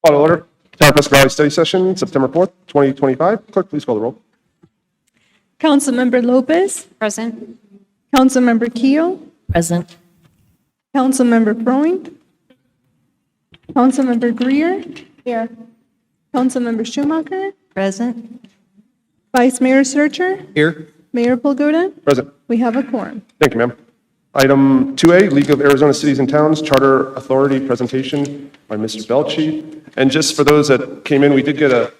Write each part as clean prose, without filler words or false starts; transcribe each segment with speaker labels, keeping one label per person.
Speaker 1: Call to order. Town Pleasant Valley Study Session, September 4th, 2025. Clerk, please call the roll.
Speaker 2: Councilmember Lopez,
Speaker 3: Present.
Speaker 2: Councilmember Keel,
Speaker 3: Present.
Speaker 2: Councilmember Freund, Councilmember Greer. Here. Councilmember Schumacher,
Speaker 3: Present.
Speaker 2: Vice Mayor Searcher,
Speaker 1: Here.
Speaker 2: Mayor Polguta.
Speaker 1: Present.
Speaker 2: We have a quorum.
Speaker 1: Thank you, ma'am. Item 2A, League of Arizona Cities and Towns Charter Authority presentation by Mr. Belchi. And just for those that came in, we did get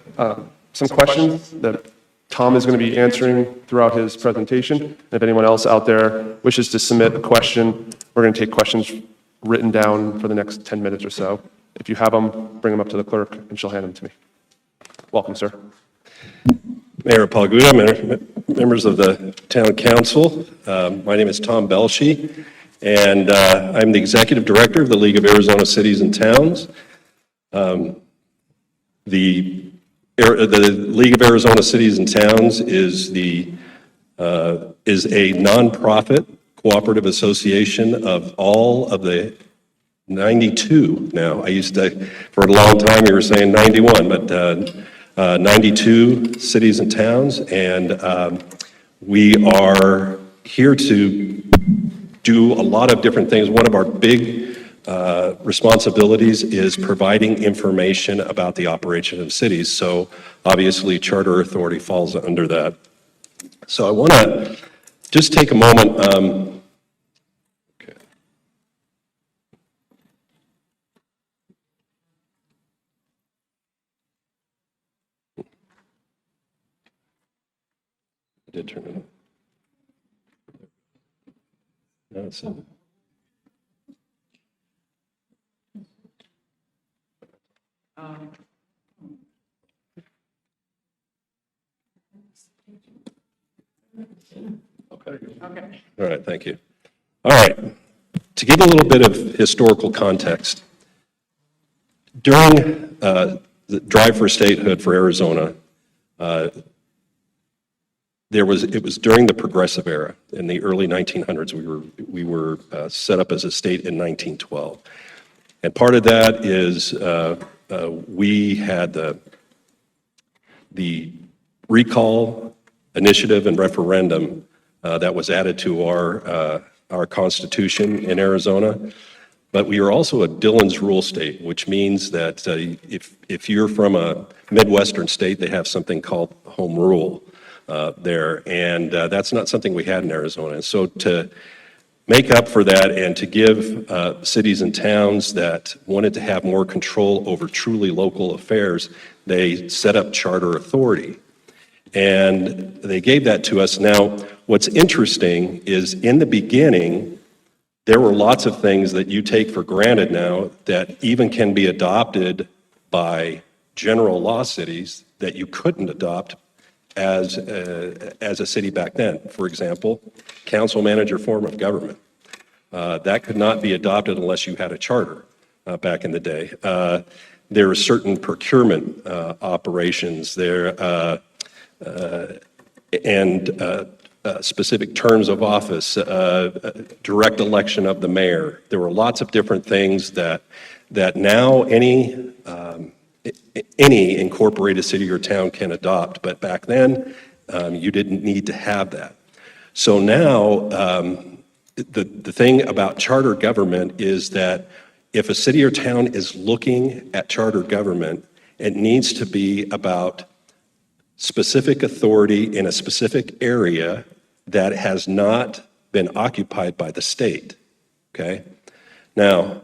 Speaker 1: some questions that Tom is going to be answering throughout his presentation. And if anyone else out there wishes to submit a question, we're going to take questions written down for the next 10 minutes or so. If you have them, bring them up to the clerk and she'll hand them to me. Welcome, sir.
Speaker 4: Mayor Polguta, members of the Town Council, my name is Tom Belshi, and I'm the Executive Director of the League of Arizona Cities and Towns. The League of Arizona Cities and Towns is a nonprofit cooperative association of all of the 92 now. I used to, for a long time, you were saying 91, but 92 cities and towns, and we are here to do a lot of different things. One of our big responsibilities is providing information about the operation of cities, so obviously Charter Authority falls under that. So I want to just take a moment. I did turn it on. No, it's in. Okay. All right, thank you. All right, to give a little bit of historical context, during the Drive for Statehood for Arizona, it was during the Progressive Era. In the early 1900s, we were set up as a state in 1912. And part of that is we had the recall initiative and referendum that was added to our Constitution in Arizona. But we are also a Dillon's Rule state, which means that if you're from a Midwestern state, they have something called home rule there, and that's not something we had in Arizona. And so to make up for that and to give cities and towns that wanted to have more control over truly local affairs, they set up Charter Authority. And they gave that to us. Now, what's interesting is in the beginning, there were lots of things that you take for granted now that even can be adopted by general law cities that you couldn't adopt as a city back then. For example, council manager form of government. That could not be adopted unless you had a charter back in the day. There are certain procurement operations there and specific terms of office, direct election of the mayor. There were lots of different things that now any incorporated city or town can adopt, but back then you didn't need to have that. So now the thing about charter government is that if a city or town is looking at charter government, it needs to be about specific authority in a specific area that has not been occupied by the state, okay? Now,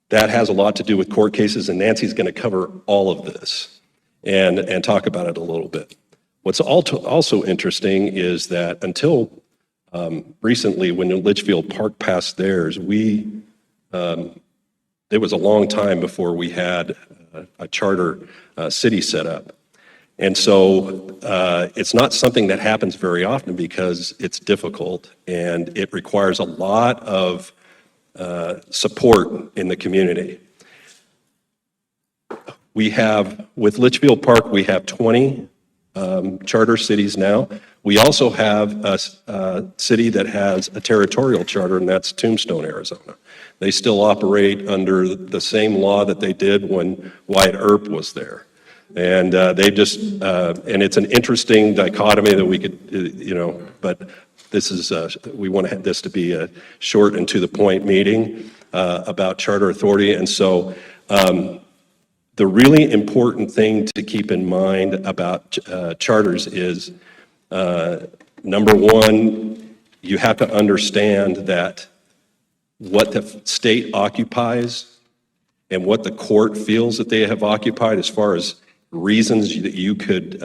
Speaker 4: that has a lot to do with court cases, and Nancy's going to cover all of this and talk about it a little bit. What's also interesting is that until recently, when Litchfield Park passed theirs, it was a long time before we had a charter city set up. And so it's not something that happens very often because it's difficult and it requires a lot of support in the community. We have, with Litchfield Park, we have 20 charter cities now. We also have a city that has a territorial charter, and that's Tombstone, Arizona. They still operate under the same law that they did when Wyatt Earp was there. And they just, and it's an interesting dichotomy that we could, but this is, we want this to be a short and to the point meeting about charter authority. And so the really important thing to keep in mind about charters is, number one, you have to understand that what the state occupies and what the court feels that they have occupied as far as reasons that you could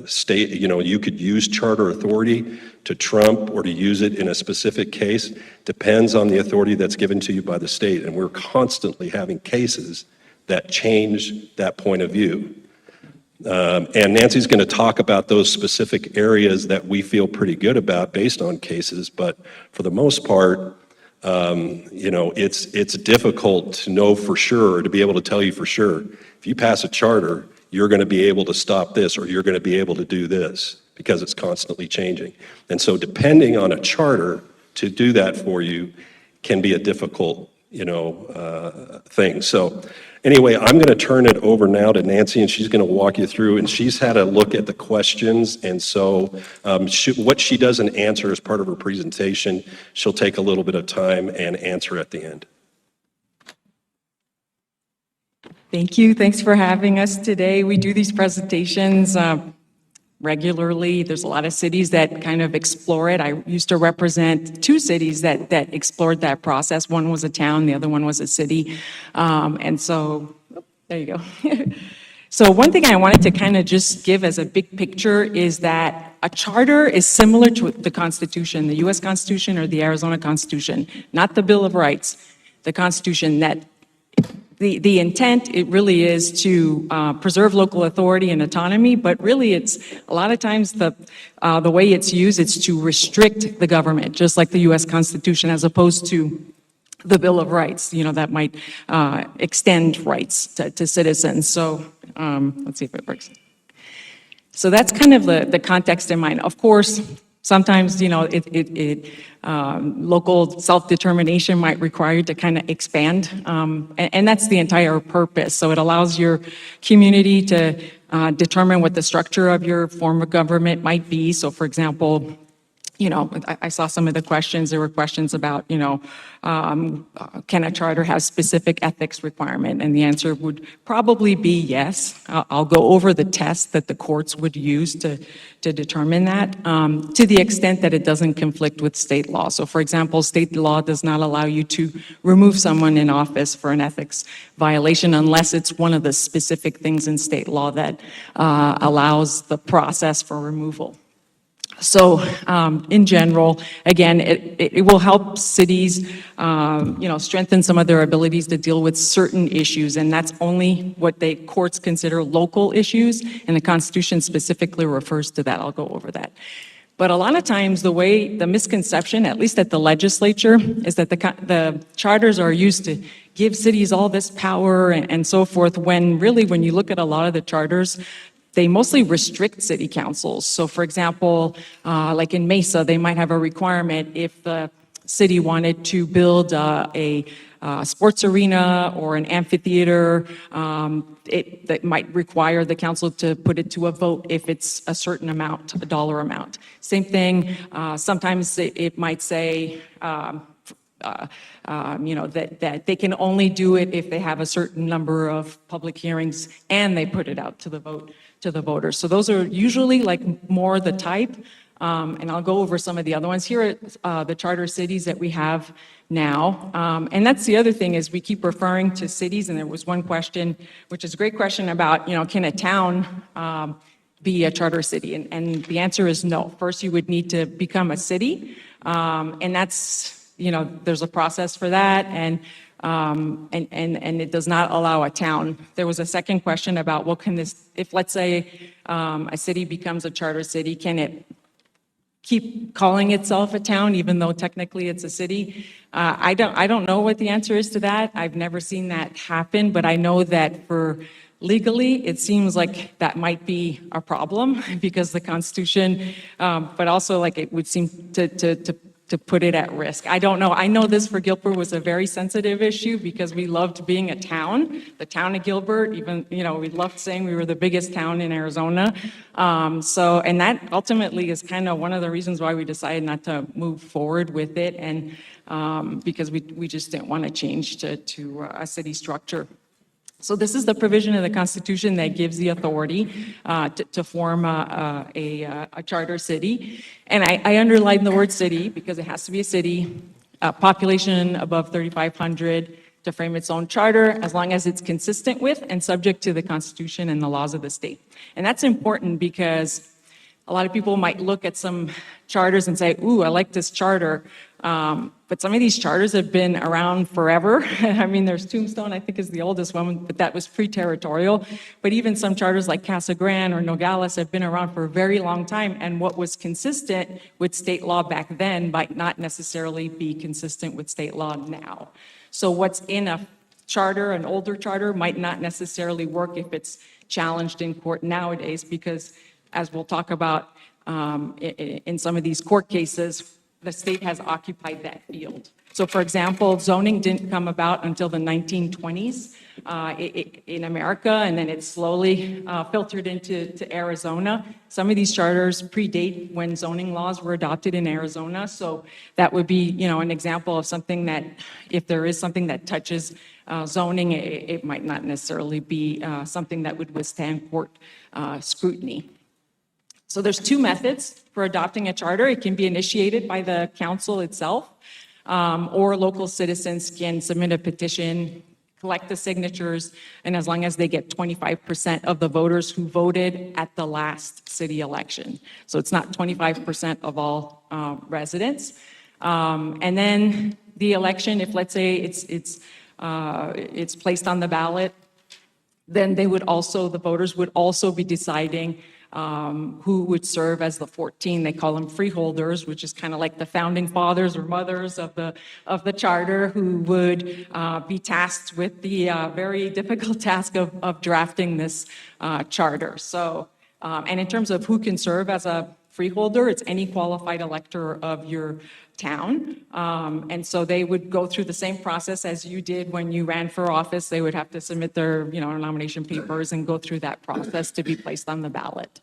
Speaker 4: state, you could use charter authority to trump or to use it in a specific case depends on the authority that's given to you by the state. And we're constantly having cases that change that point of view. And Nancy's going to talk about those specific areas that we feel pretty good about based on cases, but for the most part, it's difficult to know for sure, to be able to tell you for sure. If you pass a charter, you're going to be able to stop this or you're going to be able to do this because it's constantly changing. And so depending on a charter to do that for you can be a difficult, thing. So anyway, I'm going to turn it over now to Nancy, and she's going to walk you through, and she's had a look at the questions. And so what she doesn't answer as part of her presentation, she'll take a little bit of time and answer at the end.
Speaker 3: Thank you. Thanks for having us today. We do these presentations regularly. There's a lot of cities that kind of explore it. I used to represent 2 cities that explored that process. One was a town, the other one was a city. And so, there you go. So one thing I wanted to kind of just give as a big picture is that a charter is similar to the Constitution, the US Constitution or the Arizona Constitution, not the Bill of Rights, the Constitution. That the intent, it really is to preserve local authority and autonomy, but really it's a lot of times the way it's used, it's to restrict the government, just like the US Constitution, as opposed to the Bill of Rights, that might extend rights to citizens. So let's see if it works. So that's kind of the context in mind. Of course, sometimes, local self-determination might require you to kind of expand, and that's the entire purpose. So it allows your community to determine what the structure of your form of government might be. So for example, I saw some of the questions. There were questions about, can a charter have specific ethics requirement? And the answer would probably be yes. I'll go over the test that the courts would use to determine that, to the extent that it doesn't conflict with state law. So for example, state law does not allow you to remove someone in office for an ethics violation unless it's one of the specific things in state law that allows the process for removal. So in general, again, it will help cities, strengthen some of their abilities to deal with certain issues, and that's only what the courts consider local issues, and the Constitution specifically refers to that. I'll go over that. But a lot of times the misconception, at least at the legislature, is that the charters are used to give cities all this power and so forth, when really, when you look at a lot of the charters, they mostly restrict city councils. So for example, like in Mesa, they might have a requirement if the city wanted to build a sports arena or an amphitheater, that might require the council to put it to a vote if it's a certain amount, a dollar amount. Same thing, sometimes it might say, that they can only do it if they have a certain number of public hearings and they put it out to the voters. So those are usually like more the type, and I'll go over some of the other ones. Here are the charter cities that we have now, and that's the other thing is we keep referring to cities, and there was one question, which is a great question about, can a town be a charter city? And the answer is no. First, you would need to become a city, and that's, there's a process for that, and it does not allow a town. There was a second question about, well, if let's say a city becomes a charter city, can it keep calling itself a town even though technically it's a city? I don't know what the answer is to that. I've never seen that happen, but I know that for legally, it seems like that might be a problem because the Constitution, but also like it would seem to to put it at risk. I don't know. I know this for Gilbert was a very sensitive issue because we loved being a town, the town of Gilbert, even, we loved saying we were the biggest town in Arizona. And that ultimately is kind of one of the reasons why we decided not to move forward with it, and because we just didn't want to change to a city structure. So this is the provision of the Constitution that gives the authority to form a charter city. And I underline the word city because it has to be a city, population above 3,500, to frame its own charter, as long as it's consistent with and subject to the Constitution and the laws of the state. And that's important because a lot of people might look at some charters and say, ooh, I like this charter. But some of these charters have been around forever. I mean, there's Tombstone, I think, is the oldest one, but that was pre-territorial. But even some charters like Casa Grande or Nogales have been around for a very long time. And what was consistent with state law back then might not necessarily be consistent with state law now. So what's in a charter, an older charter, might not necessarily work if it's challenged in court nowadays, because as we'll talk about in some of these court cases, the state has occupied that field. So for example, zoning didn't come about until the 1920s in America, and then it slowly filtered into Arizona. Some of these charters predate when zoning laws were adopted in Arizona. So that would be, an example of something that, if there is something that touches zoning, it might not necessarily be something that would withstand court scrutiny. So there's two methods for adopting a charter. It can be initiated by the council itself, or local citizens can submit a petition, collect the signatures, and as long as they get 25% of the voters who voted at the last city election. So it's not 25% of all residents. And then the election, if let's say it's placed on the ballot, then the voters would also be deciding who would serve as the 14. They call them freeholders, which is kind of like the founding fathers or mothers of the charter, who would be tasked with the very difficult task of drafting this charter. So, and in terms of who can serve as a freeholder, it's any qualified elector of your town. And so they would go through the same process as you did when you ran for office. They would have to submit their, nomination papers and go through that process to be placed on the ballot.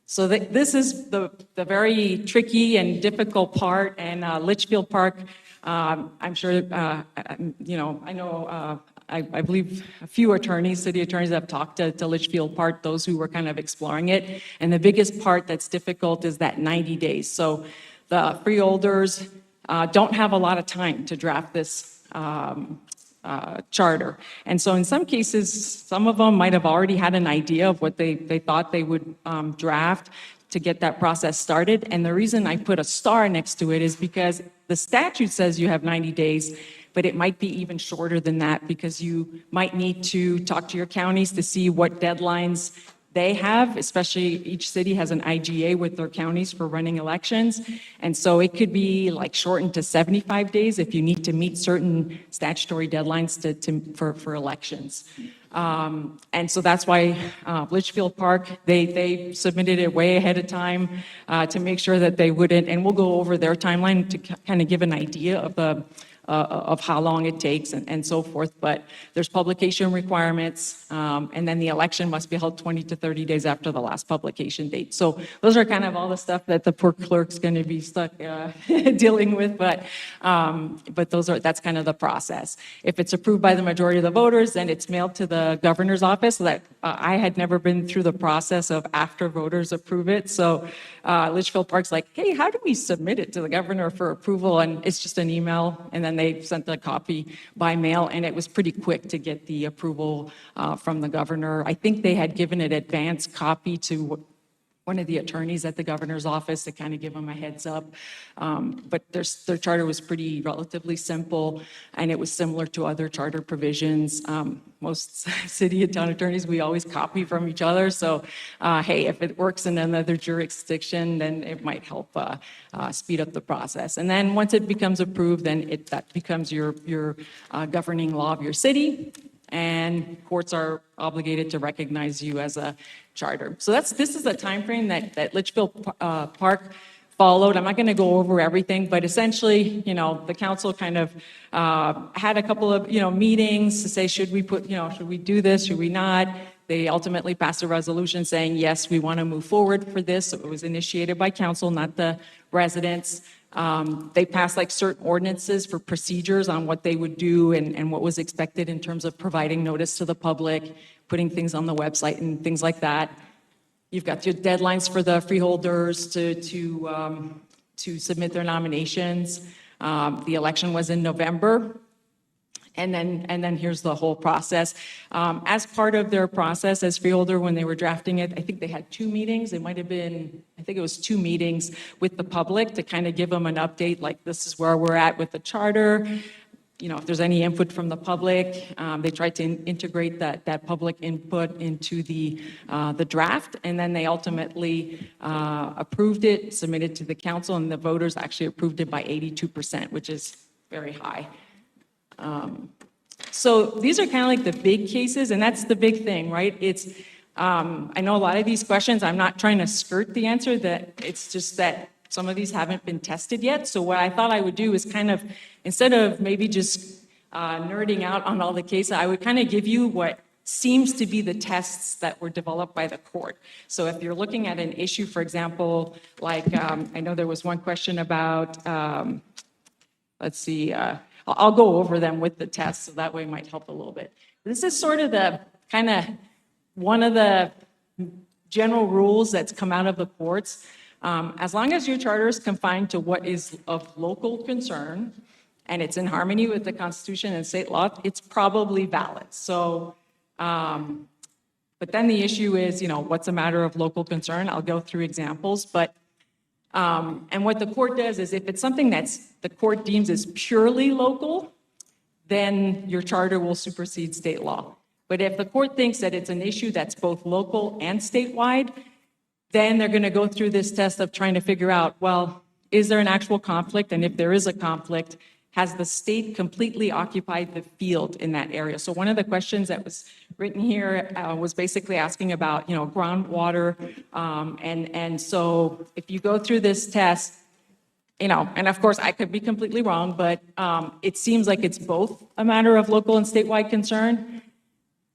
Speaker 3: So this is the very tricky and difficult part. And Litchfield Park, I'm sure, I know, I believe a few city attorneys have talked to Litchfield Park, those who were kind of exploring it. And the biggest part that's difficult is that 90 days. So the freeholders don't have a lot of time to draft this charter. And so in some cases, some of them might have already had an idea of what they thought they would draft to get that process started. And the reason I put a star next to it is because the statute says you have 90 days, but it might be even shorter than that, because you might need to talk to your counties to see what deadlines they have, especially each city has an IGA with their counties for running elections. And so it could be like shortened to 75 days if you need to meet certain statutory deadlines for elections. And so that's why Litchfield Park, they submitted it way ahead of time to make sure that they wouldn't, and we'll go over their timeline to kind of give an idea of how long it takes and so forth. But there's publication requirements, and then the election must be held 20 to 30 days after the last publication date. So those are kind of all the stuff that the poor clerk's going to be stuck dealing with. But that's kind of the process. If it's approved by the majority of the voters, then it's mailed to the governor's office. So that I had never been through the process of after voters approve it. So Litchfield Park's like, hey, how do we submit it to the governor for approval? And it's just an email, and then they sent the copy by mail, and it was pretty quick to get the approval from the governor. I think they had given an advance copy to one of the attorneys at the governor's office to kind of give them a heads up. But their charter was pretty relatively simple, and it was similar to other charter provisions. Most city and town attorneys, we always copy from each other. So, hey, if it works in another jurisdiction, then it might help speed up the process. And then once it becomes approved, then that becomes your governing law of your city, and courts are obligated to recognize you as a charter. So this is the time frame that Litchfield Park followed. I'm not going to go over everything, but essentially, the council kind of had a couple of, meetings to say, should we should we do this, should we not? They ultimately passed a resolution saying, yes, we want to move forward for this. So it was initiated by council, not the residents. They passed like certain ordinances for procedures on what they would do and what was expected in terms of providing notice to the public, putting things on the website and things like that. You've got your deadlines for the freeholders to submit their nominations. The election was in November. And then here's the whole process. As part of their process as freeholder, when they were drafting it, I think they had 2 meetings. It might have been, I think it was 2 meetings with the public to kind of give them an update, like this is where we're at with the charter. If there's any input from the public, they tried to integrate that public input into the draft, and then they ultimately approved it, submitted to the council, and the voters actually approved it by 82%, which is very high. So these are kind of like the big cases, and that's the big thing, right? I know a lot of these questions, I'm not trying to skirt the answer, that it's just that some of these haven't been tested yet. So what I thought I would do is kind of, instead of maybe just nerding out on all the cases, I would kind of give you what seems to be the tests that were developed by the court. So if you're looking at an issue, for example, like I know there was one question about, let's see, I'll go over them with the tests, so that way it might help a little bit. This is sort of the kind of one of the general rules that's come out of the courts. As long as your charter is confined to what is of local concern and it's in harmony with the Constitution and state law, it's probably valid. So, but then the issue is, what's a matter of local concern? I'll go through examples, but and what the court does is if it's something that's the court deems as purely local, then your charter will supersede state law. But if the court thinks that it's an issue that's both local and statewide, then they're going to go through this test of trying to figure out, well, is there an actual conflict? And if there is a conflict, has the state completely occupied the field in that area? So one of the questions that was written here was basically asking about, groundwater. And so if you go through this test, and of course I could be completely wrong, but it seems like it's both a matter of local and statewide concern.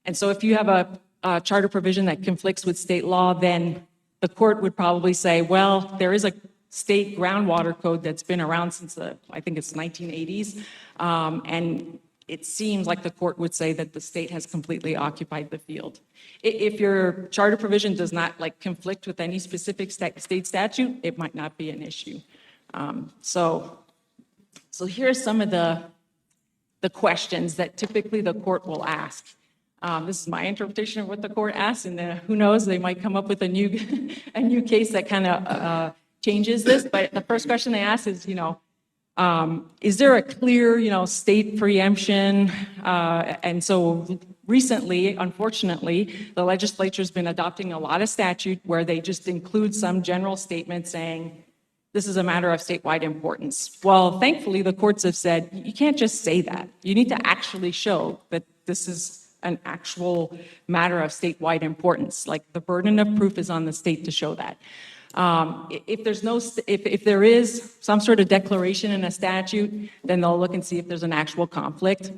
Speaker 3: And so if you have a charter provision that conflicts with state law, then the court would probably say, well, there is a state groundwater code that's been around since I think it's 1980s. And it seems like the court would say that the state has completely occupied the field. If your charter provision does not conflict with any specific state statute, it might not be an issue. So here are some of the questions that typically the court will ask. This is my interpretation of what the court asks, and who knows, they might come up with a new case that kind of changes this. But the first question they ask is, is there a clear, state preemption? And so recently, unfortunately, the legislature's been adopting a lot of statute where they just include some general statement saying, this is a matter of statewide importance. Well, thankfully, the courts have said, you can't just say that. You need to actually show that this is an actual matter of statewide importance. Like the burden of proof is on the state to show that. If there is some sort of declaration in a statute, then they'll look and see if there's an actual conflict.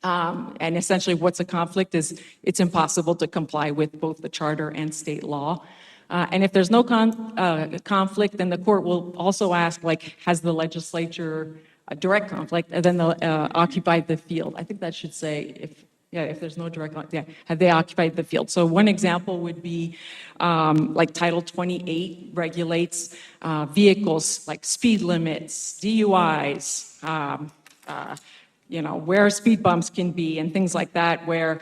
Speaker 3: And essentially what's a conflict is it's impossible to comply with both the charter and state law. And if there's no conflict, then the court will also ask, has the legislature a direct conflict, and then they'll occupied the field. I think that should say if there's no direct, have they occupied the field? So one example would be Title 28 regulates vehicles like speed limits, DUIs, where speed bumps can be and things like that, where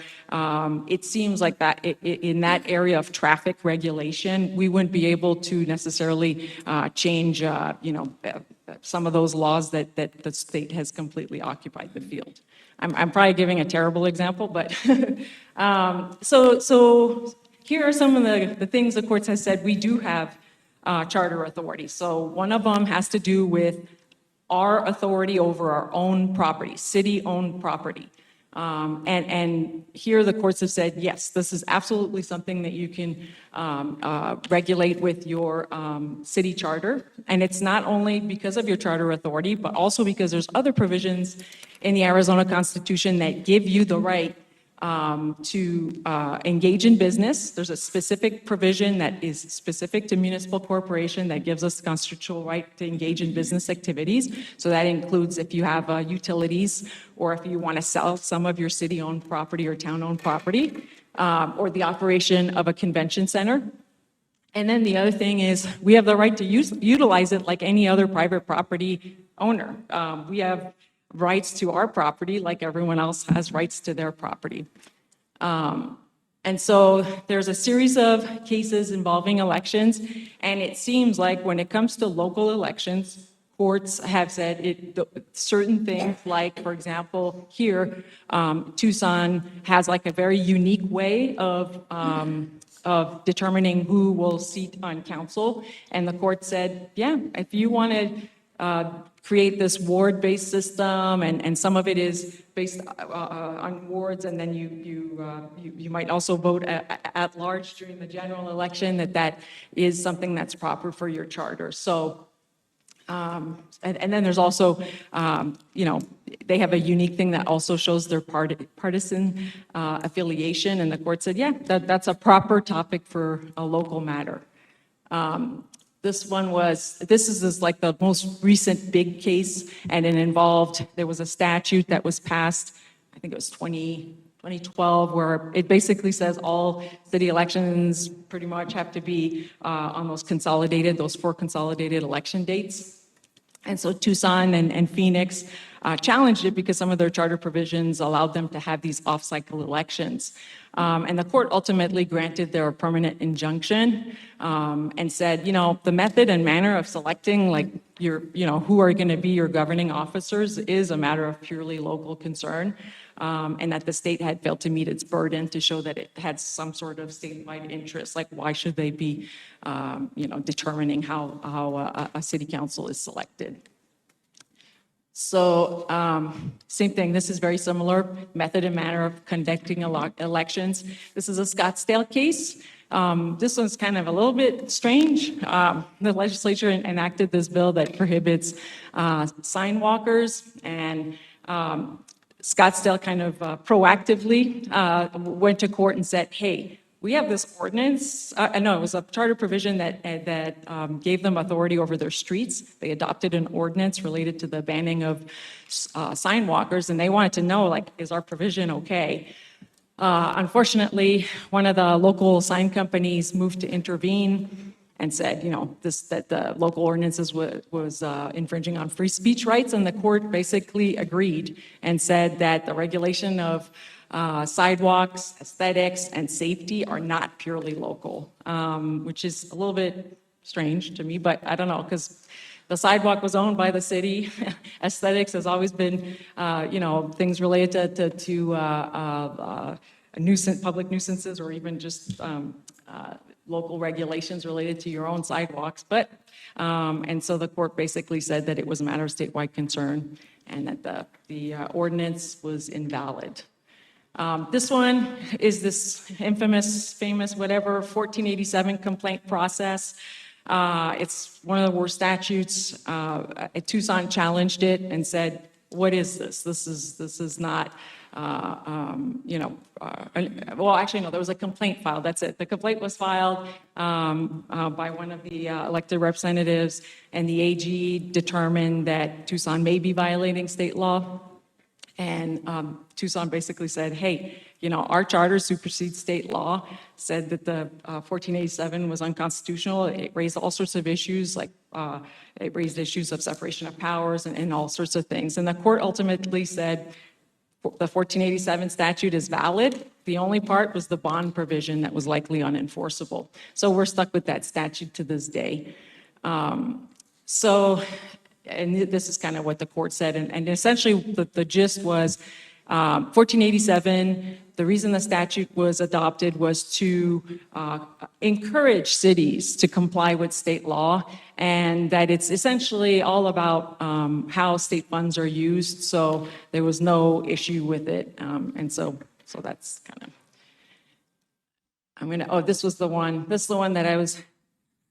Speaker 3: it seems like that in that area of traffic regulation, we wouldn't be able to necessarily change, some of those laws that the state has completely occupied the field. I'm probably giving a terrible example, but so here are some of the things the courts has said we do have charter authority. So one of them has to do with our authority over our own property, city-owned property. And here the courts have said, yes, this is absolutely something that you can regulate with your city charter. And it's not only because of your charter authority, but also because there's other provisions in the Arizona Constitution that give you the right to engage in business. There's a specific provision that is specific to municipal corporation that gives us the constitutional right to engage in business activities. So that includes if you have utilities or if you want to sell some of your city-owned property or town-owned property, or the operation of a convention center. And then the other thing is we have the right to utilize it like any other private property owner. We have rights to our property like everyone else has rights to their property. And so there's a series of cases involving elections, and it seems like when it comes to local elections, courts have said certain things, like, for example, here, Tucson has like a very unique way of determining who will seat on council. And the court said, yeah, if you want to create this ward-based system, and some of it is based on wards, and then you might also vote at large during the general election, that is something that's proper for your charter. So, and then there's also, they have a unique thing that also shows their partisan affiliation, and the court said, yeah, that's a proper topic for a local matter. This is like the most recent big case, and it involved, there was a statute that was passed, I think it was 2012, where it basically says all city elections pretty much have to be on those 4 consolidated election dates. And so Tucson and Phoenix challenged it because some of their charter provisions allowed them to have these off-cycle elections. And the court ultimately granted their permanent injunction and said, the method and manner of selecting who are going to be your governing officers is a matter of purely local concern, and that the state had failed to meet its burden to show that it had some sort of statewide interest. Like, why should they be, determining how a city council is selected? So same thing, this is very similar, method and manner of conducting elections. This is a Scottsdale case. This one's kind of a little bit strange. The legislature enacted this bill that prohibits sign walkers, and Scottsdale kind of proactively went to court and said, hey, we have this ordinance, no, it was a charter provision that gave them authority over their streets. They adopted an ordinance related to the banning of sign walkers, and they wanted to know, is our provision okay? Unfortunately, one of the local sign companies moved to intervene and said, that the local ordinances was infringing on free speech rights, and the court basically agreed and said that the regulation of sidewalks, aesthetics, and safety are not purely local, which is a little bit strange to me, but I don't know, because the sidewalk was owned by the city. Aesthetics has always been, things related to public nuisances, or even just local regulations related to your own sidewalks. But, and so the court basically said that it was a matter of statewide concern, and that the ordinance was invalid. This one is this famous, whatever, 1487 complaint process. It's one of the worst statutes. Tucson challenged it and said, what is this? This is not, well, actually, no, there was a complaint filed. That's it. The complaint was filed by one of the elected representatives, and the AG determined that Tucson may be violating state law. And Tucson basically said, hey, our charter supersedes state law, said that the 1487 was unconstitutional. It raised all sorts of issues, like it raised issues of separation of powers and all sorts of things. And the court ultimately said the 1487 statute is valid. The only part was the bond provision that was likely unenforceable. So we're stuck with that statute to this day. And this is kind of what the court said, and essentially the gist was 1487, The reason the statute was adopted was to encourage cities to comply with state law, and that it's essentially all about how state funds are used, so there was no issue with it. And so that's kind of, this is the one that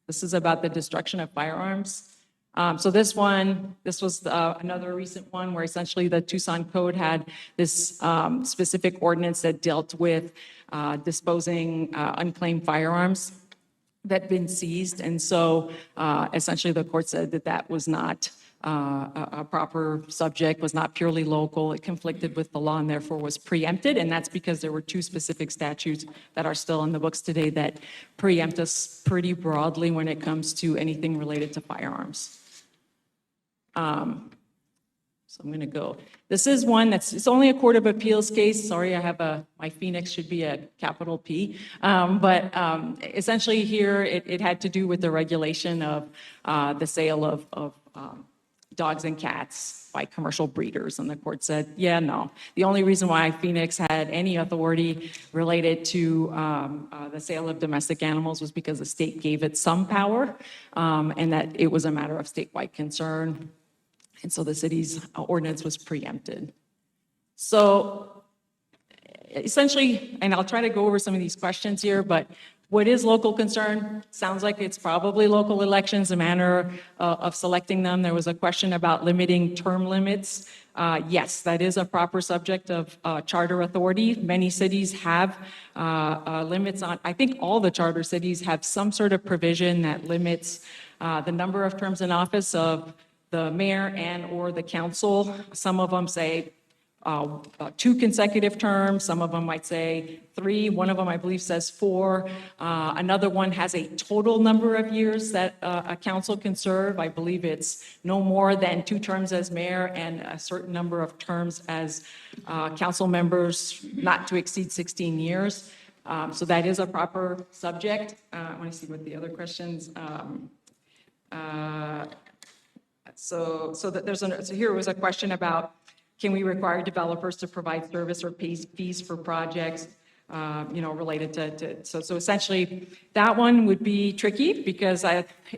Speaker 3: this is about the destruction of firearms. So this was another recent one where essentially the Tucson Code had this specific ordinance that dealt with disposing unclaimed firearms that had been seized. And so essentially the court said that that was not a proper subject, was not purely local. It conflicted with the law and therefore was preempted. And that's because there were two specific statutes that are still in the books today that preempt us pretty broadly when it comes to anything related to firearms. So I'm going to go. This is one it's only a Court of Appeals case. Sorry, my Phoenix should be a capital P. But essentially here, it had to do with the regulation of the sale of dogs and cats by commercial breeders. And the court said, yeah, no. The only reason why Phoenix had any authority related to the sale of domestic animals was because the state gave it some power, and that it was a matter of statewide concern. And so the city's ordinance was preempted. So essentially, and I'll try to go over some of these questions here, but what is local concern? Sounds like it's probably local elections, the manner of selecting them. There was a question about limiting term limits. Yes, that is a proper subject of charter authority. Many cities have limits on, I think all the charter cities have some sort of provision that limits the number of terms in office of the mayor and or the council. Some of them say 2 consecutive terms. Some of them might say 3. One of them, I believe, says 4. Another one has a total number of years that a council can serve. I believe it's no more than 2 terms as mayor and a certain number of terms as council members, not to exceed 16 years. So that is a proper subject. I want to see what the other questions. So here was a question about, can we require developers to provide service or pay fees for projects, related to so essentially that one would be tricky because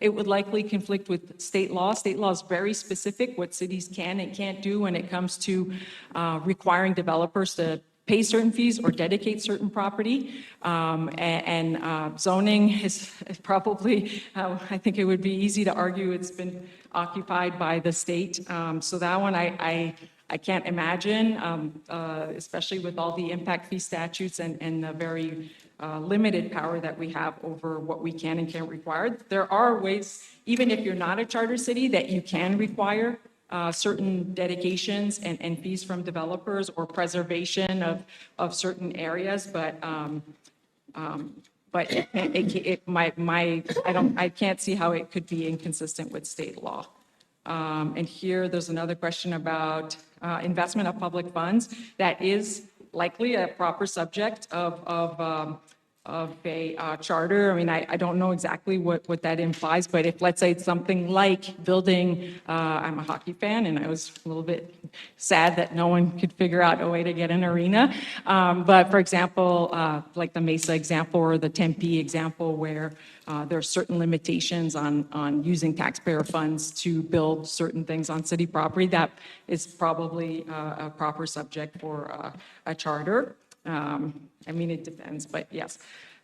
Speaker 3: it would likely conflict with state law. State law is very specific what cities can and can't do when it comes to requiring developers to pay certain fees or dedicate certain property. Zoning is probably, I think it would be easy to argue it's been occupied by the state. So that one I can't imagine, especially with all the impact fee statutes and the very limited power that we have over what we can and can't require. There are ways, even if you're not a charter city, that you can require certain dedications and fees from developers or preservation of certain areas, but I can't see how it could be inconsistent with state law. And here, there's another question about investment of public funds. That is likely a proper subject of a charter. I mean, I don't know exactly what that implies, but if, let's say, it's something like building, I'm a hockey fan, and I was a little bit sad that no one could figure out a way to get an arena. But for example, like the Mesa example or the Tempe example, where there are certain limitations on using taxpayer funds to build certain things on city property, that is probably a proper subject for a charter. I mean, it depends, but yes.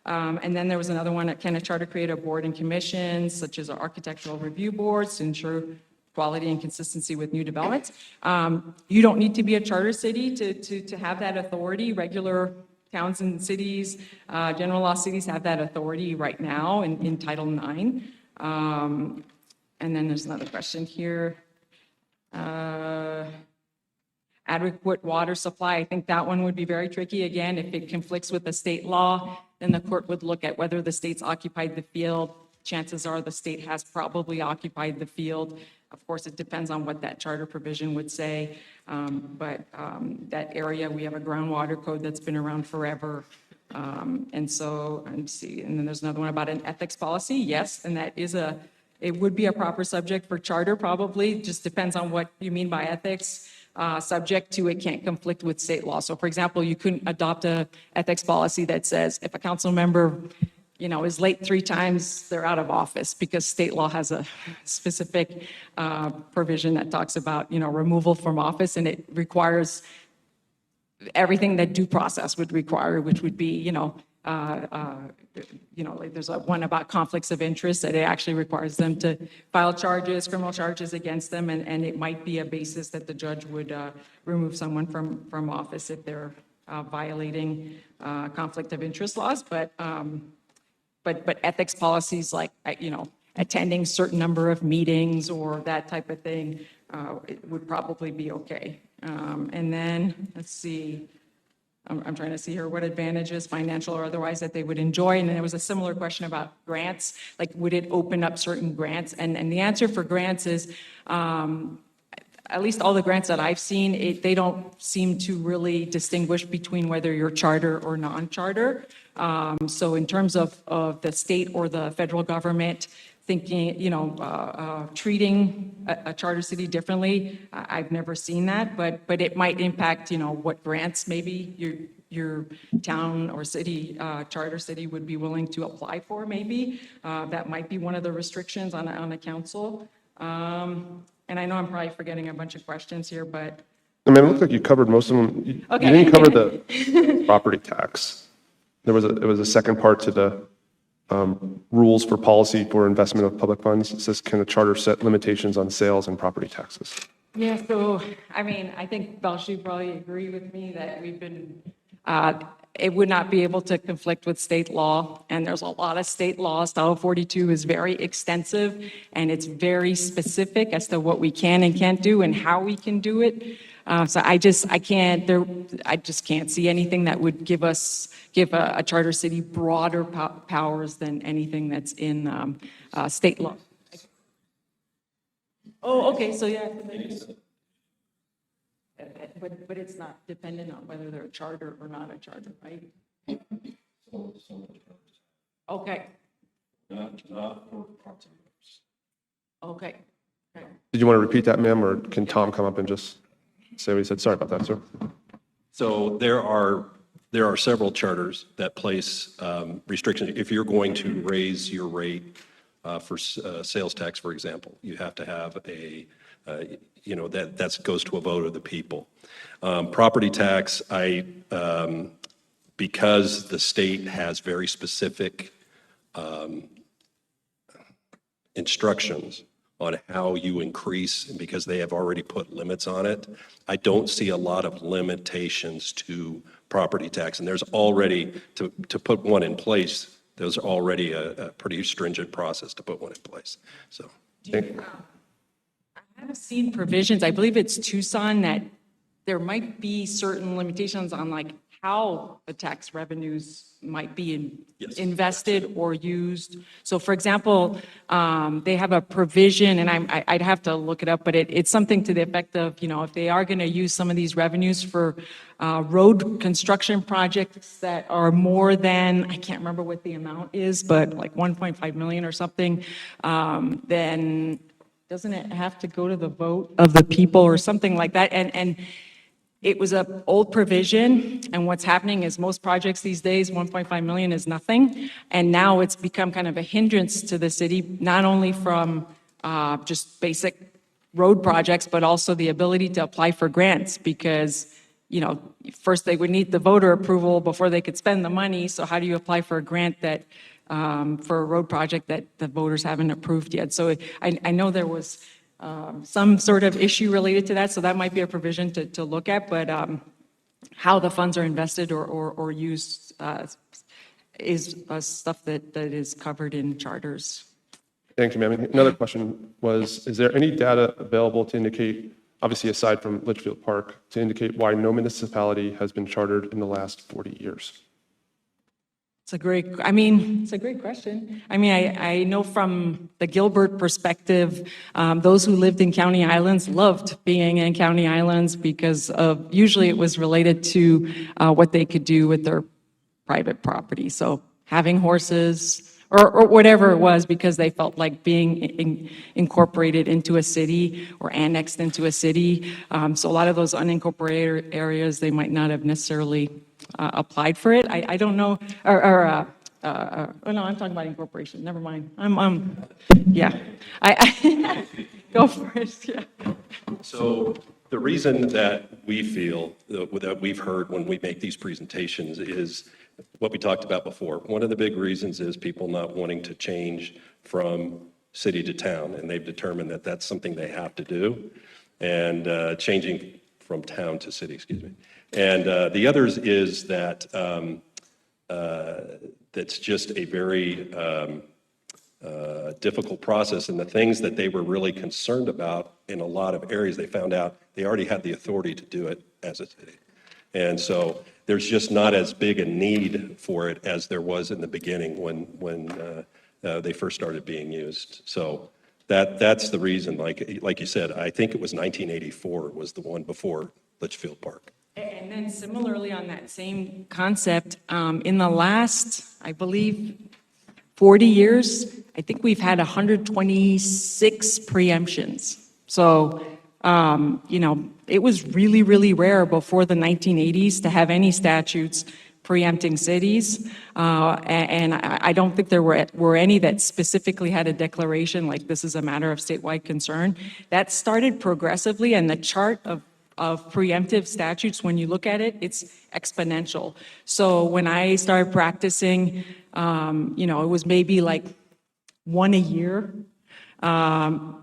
Speaker 3: And then there was another one, can a charter create a board and commissions, such as architectural review boards, to ensure quality and consistency with new developments? You don't need to be a charter city to have that authority. Regular towns and cities, general law cities have that authority right now in Title IX. And then there's another question here. Adequate water supply, I think that one would be very tricky. Again, if it conflicts with the state law, then the court would look at whether the state's occupied the field. Chances are the state has probably occupied the field. Of course, it depends on what that charter provision would say. But that area, we have a groundwater code that's been around forever. And so, let me see, and then there's another one about an ethics policy. Yes, and that is it would be a proper subject for charter, probably. Just depends on what you mean by ethics. subject to it can't conflict with state law. So for example, you couldn't adopt a ethics policy that says if a council member, is late 3 times, they're out of office, because state law has a specific provision that talks about, removal from office, and it requires everything that due process would require, which would be, like there's one about conflicts of interest, that it actually requires them to file charges, criminal charges against them, and it might be a basis that the judge would remove someone from office if they're violating conflict of interest laws. But ethics policies like, attending certain number of meetings or that type of thing, it would probably be okay. And then, let's see, I'm trying to see here what advantages, financial or otherwise, that they would enjoy. And then there was a similar question about grants, like would it open up certain grants? And the answer for grants is, at least all the grants that I've seen, they don't seem to really distinguish between whether you're charter or non-charter. So in terms of the state or the federal government thinking, treating a charter city differently, I've never seen that, but it might impact, what grants maybe your town or city, charter city would be willing to apply for, maybe. That might be one of the restrictions on a council. And I know I'm probably forgetting a bunch of questions here, but.
Speaker 1: I mean, it looked like you covered most of them. You
Speaker 3: Okay.
Speaker 1: didn't cover the property tax. It was a second part to the rules for policy for investment of public funds. It says, can the charter set limitations on sales and property taxes?
Speaker 3: Yeah, so, I think Belshi probably agree with me that we've been, it would not be able to conflict with state law, and there's a lot of state laws. Title 42 is very extensive, and it's very specific as to what we can and can't do and how we can do it. So I just can't see anything that would give a charter city broader powers than anything that's in state law. Oh, okay, so yeah. But it's not dependent on whether they're a charter or not a charter, right? Okay. Okay.
Speaker 1: Did you want to repeat that, ma'am, or can Tom come up and just say what he said? Sorry about that, sir.
Speaker 4: So there are several charters that place restrictions. If you're going to raise your rate for sales tax, for example, you have to have that goes to a vote of the people. Property tax, because the state has very specific instructions on how you increase, and because they have already put limits on it, I don't see a lot of limitations to property tax. And there's already, to put one in place, there's already a pretty stringent process to put one in place, so.
Speaker 3: I have seen provisions, I believe it's Tucson, that there might be certain limitations on like how the tax revenues might be invested or used. So for example, they have a provision, and I'd have to look it up, but it's something to the effect of, if they are going to use some of these revenues for road construction projects that are more than, I can't remember what the amount is, but like 1.5 million or something, then doesn't it have to go to the vote of the people or something like that? And it was an old provision, and what's happening is most projects these days, 1.5 million is nothing, and now it's become kind of a hindrance to the city, not only from just basic road projects, but also the ability to apply for grants, because, first they would need the voter approval before they could spend the money, so how do you apply for a grant that for a road project that the voters haven't approved yet? So I know there was some sort of issue related to that, so that might be a provision to look at, but how the funds are invested or used is stuff that is covered in charters.
Speaker 1: Thank you, ma'am. Another question was, is there any data available to indicate, obviously aside from Litchfield Park, to indicate why no municipality has been chartered in the last 40 years?
Speaker 3: It's a great question. I know from the Gilbert perspective, those who lived in County Islands loved being in County Islands because usually it was related to what they could do with their private property. So having horses, or whatever it was, because they felt like being incorporated into a city or annexed into a city. So a lot of those unincorporated areas, they might not have necessarily applied for it. I don't know, oh no, I'm talking about incorporation, never mind. Yeah. I go for it, yeah.
Speaker 4: So the reason that we feel, that we've heard when we make these presentations is what we talked about before. One of the big reasons is people not wanting to change from city to town, and they've determined that that's something they have to do, and changing from town to city, excuse me. And the others is that that's just a very difficult process, and the things that they were really concerned about in a lot of areas, they found out they already had the authority to do it as a city. And so there's just not as big a need for it as there was in the beginning when they first started being used. So that's the reason, like you said, I think it was 1984 was the one before Litchfield Park.
Speaker 3: And then similarly on that same concept, in the last, I believe, 40 years, I think we've had 126 preemptions. So, it was really, really rare before the 1980s to have any statutes preempting cities. And I don't think there were any that specifically had a declaration like this is a matter of statewide concern. That started progressively, and the chart of preemptive statutes, when you look at it, it's exponential. So when I started practicing, it was maybe like one a year,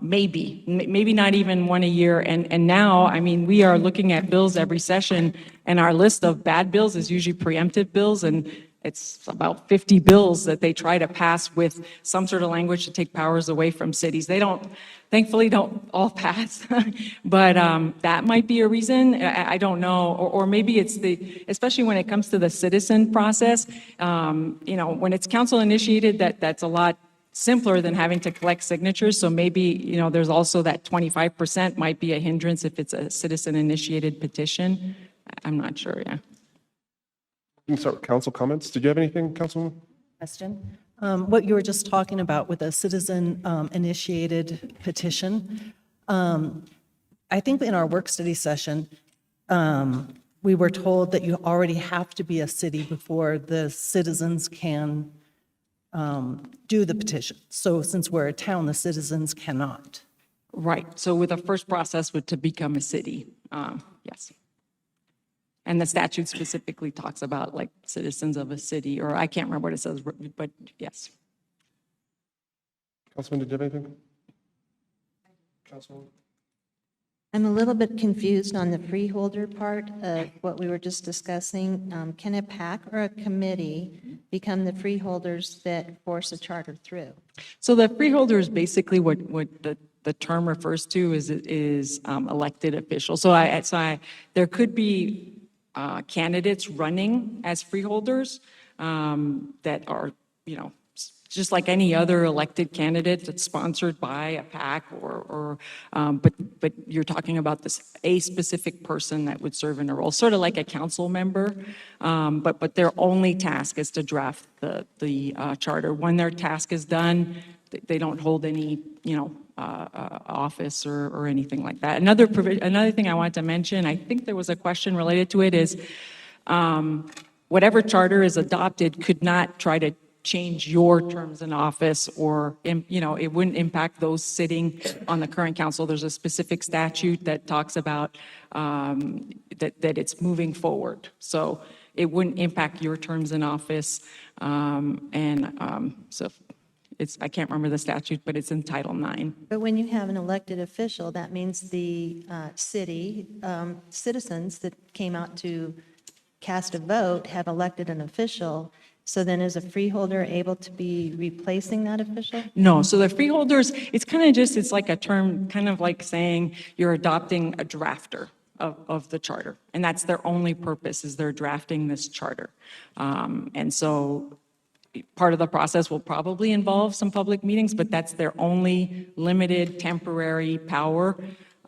Speaker 3: maybe not even one a year. And now, I mean, we are looking at bills every session, and our list of bad bills is usually preemptive bills, and it's about 50 bills that they try to pass with some sort of language to take powers away from cities. They thankfully don't all pass, but that might be a reason. I don't know, or maybe it's especially when it comes to the citizen process. When it's council initiated, that's a lot simpler than having to collect signatures. So maybe there's also that 25% might be a hindrance if it's a citizen initiated petition. I'm not sure. Yeah.
Speaker 1: We can start with council comments. Did you have anything, Councilwoman?
Speaker 5: Question. What you were just talking about with a citizen-initiated petition, I think in our work study session, we were told that you already have to be a city before the citizens can do the petition. So since we're a town, the citizens cannot.
Speaker 3: Right. So with the first process would to become a city. Yes. And the statute specifically talks about like citizens of a city, or I can't remember what it says, but yes.
Speaker 1: Councilman, did you have anything? Councilwoman?
Speaker 6: I'm a little bit confused on the freeholder part of what we were just discussing. Can a PAC or a committee become the freeholders that force a charter through?
Speaker 3: So the freeholder is basically what the term refers to is elected officials. So there could be candidates running as freeholders that are, just like any other elected candidate that's sponsored by a PAC but you're talking about a specific person that would serve in a role, sort of like a council member, but their only task is to draft the charter. When their task is done, they don't hold any, office or anything like that. Another thing I wanted to mention, I think there was a question related to it, is whatever charter is adopted could not try to change your terms in office, or it wouldn't impact those sitting on the current council. There's a specific statute that talks about that it's moving forward, so it wouldn't impact your terms in office. So I can't remember the statute, but it's in Title IX.
Speaker 6: But when you have an elected official, that means the city citizens that came out to cast a vote have elected an official. So then is a freeholder able to be replacing that official?
Speaker 3: No, so the freeholders, it's like a term, kind of like saying you're adopting a drafter of the charter. And that's their only purpose, is they're drafting this charter. And so part of the process will probably involve some public meetings, but that's their only limited temporary power.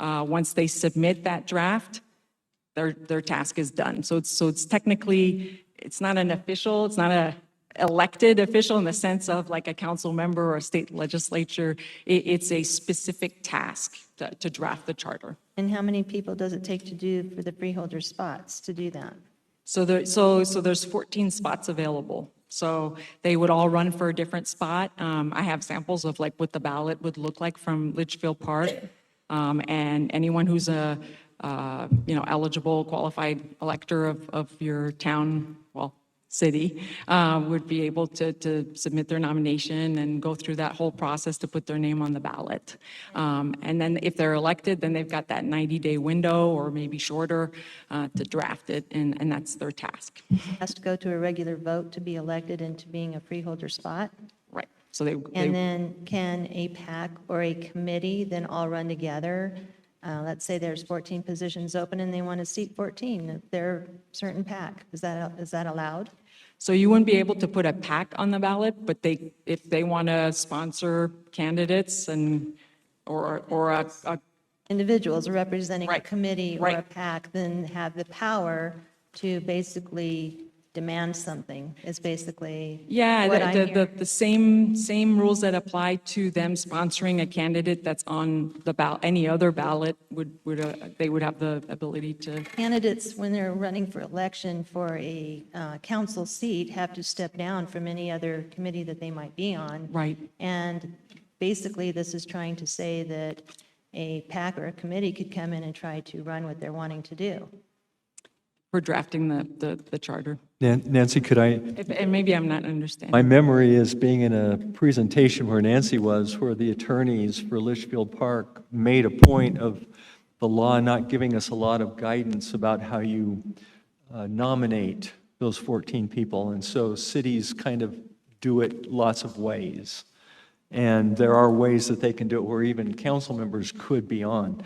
Speaker 3: Once they submit that draft, their task is done. So it's technically, it's not an official, it's not elected official in the sense of like a council member or a state legislature. It's a specific task to draft the charter.
Speaker 6: And how many people does it take to do for the freeholder spots to do that?
Speaker 3: So there's 14 spots available. So they would all run for a different spot. I have samples of like what the ballot would look like from Litchfield Park. And anyone who's a, eligible, qualified elector of your town, well, city, would be able to submit their nomination and go through that whole process to put their name on the ballot. And then if they're elected, then they've got that 90-day window or maybe shorter to draft it, and that's their task.
Speaker 6: Has to go to a regular vote to be elected into being a freeholder spot?
Speaker 3: Right. So they
Speaker 6: And then can a PAC or a committee then all run together? Let's say there's 14 positions open and they want to seat 14, if they're certain PAC, is that allowed?
Speaker 3: So you wouldn't be able to put a PAC on the ballot, but if they want to sponsor candidates or a
Speaker 6: Individuals representing a
Speaker 3: Right,
Speaker 6: committee or a
Speaker 3: right.
Speaker 6: PAC then have the power to basically demand something, is basically
Speaker 3: Yeah,
Speaker 6: what I'm
Speaker 3: the
Speaker 6: hearing.
Speaker 3: the same rules that apply to them sponsoring a candidate that's on the ballot, any other ballot they would have the ability to.
Speaker 6: Candidates, when they're running for election for a council seat, have to step down from any other committee that they might be on.
Speaker 3: Right.
Speaker 6: And basically, this is trying to say that a PAC or a committee could come in and try to run what they're wanting to do.
Speaker 3: For drafting the charter.
Speaker 7: Nancy, could I,
Speaker 3: And maybe I'm not understanding.
Speaker 7: my memory is being in a presentation where Nancy was, where the attorneys for Litchfield Park made a point of the law not giving us a lot of guidance about how you nominate those 14 people. And so cities kind of do it lots of ways. And there are ways that they can do it where even council members could be on.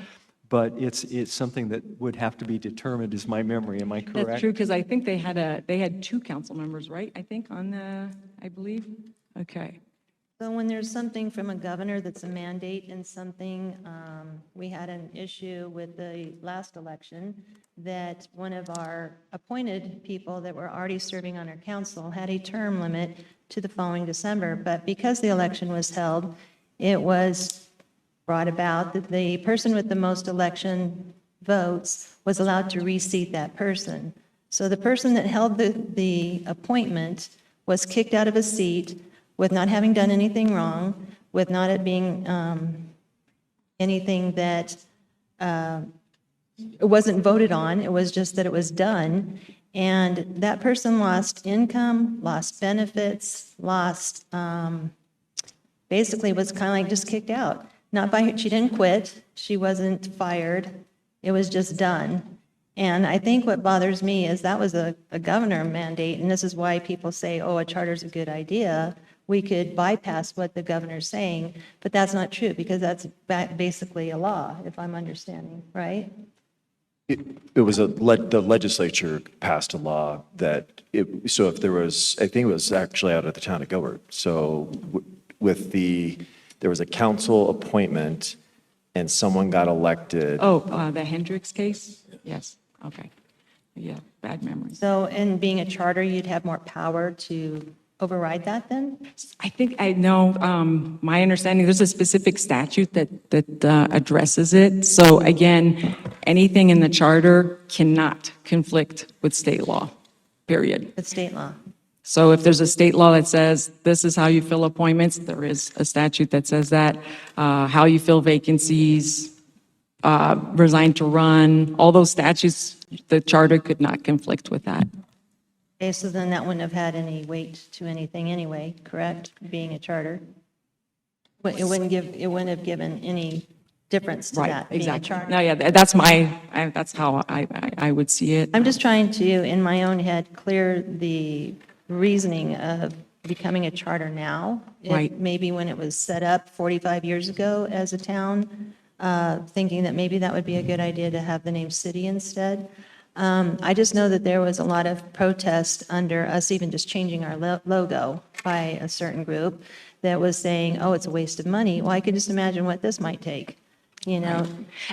Speaker 7: But it's something that would have to be determined, is my memory. Am I correct?
Speaker 3: That's true, because I think they had 2 council members, right? I think I believe? Okay.
Speaker 6: So when there's something from a governor that's a mandate and something, we had an issue with the last election that one of our appointed people that were already serving on our council had a term limit to the following December. But because the election was held, it was brought about that the person with the most election votes was allowed to reseat that person. So the person that held the appointment was kicked out of a seat with not having done anything wrong, with not it being anything that it wasn't voted on, it was just that it was done. And that person lost income, lost benefits, lost, basically was kind of like just kicked out. Not by, she didn't quit, she wasn't fired, it was just done. And I think what bothers me is that was a governor mandate, and this is why people say, oh, a charter's a good idea. We could bypass what the governor's saying, but that's not true, because that's basically a law, if I'm understanding, right?
Speaker 8: It was the legislature passed a law that, so if there was, I think it was actually out of the town of Gilbert. So there was a council appointment and someone got elected.
Speaker 3: Oh, the Hendricks case? Yes, okay. Yeah, bad memories.
Speaker 6: So in being a charter, you'd have more power to override that then?
Speaker 3: I think I know, my understanding, there's a specific statute that addresses it. So again, anything in the charter cannot conflict with state law, period.
Speaker 6: With state law?
Speaker 3: So if there's a state law that says this is how you fill appointments, there is a statute that says that. How you fill vacancies, resign to run, all those statutes, the charter could not conflict with that.
Speaker 6: Okay, so then that wouldn't have had any weight to anything anyway, correct, being a charter? It wouldn't have given any difference to
Speaker 3: Right,
Speaker 6: that, being a
Speaker 3: exactly.
Speaker 6: charter.
Speaker 3: No, yeah, that's how I would see it.
Speaker 6: I'm just trying to, in my own head, clear the reasoning of becoming a charter now.
Speaker 3: Right.
Speaker 6: Maybe when it was set up 45 years ago as a town, thinking that maybe that would be a good idea to have the name city instead. I just know that there was a lot of protest under us even just changing our logo by a certain group that was saying, oh, it's a waste of money. Well, I could just imagine what this might take, you know?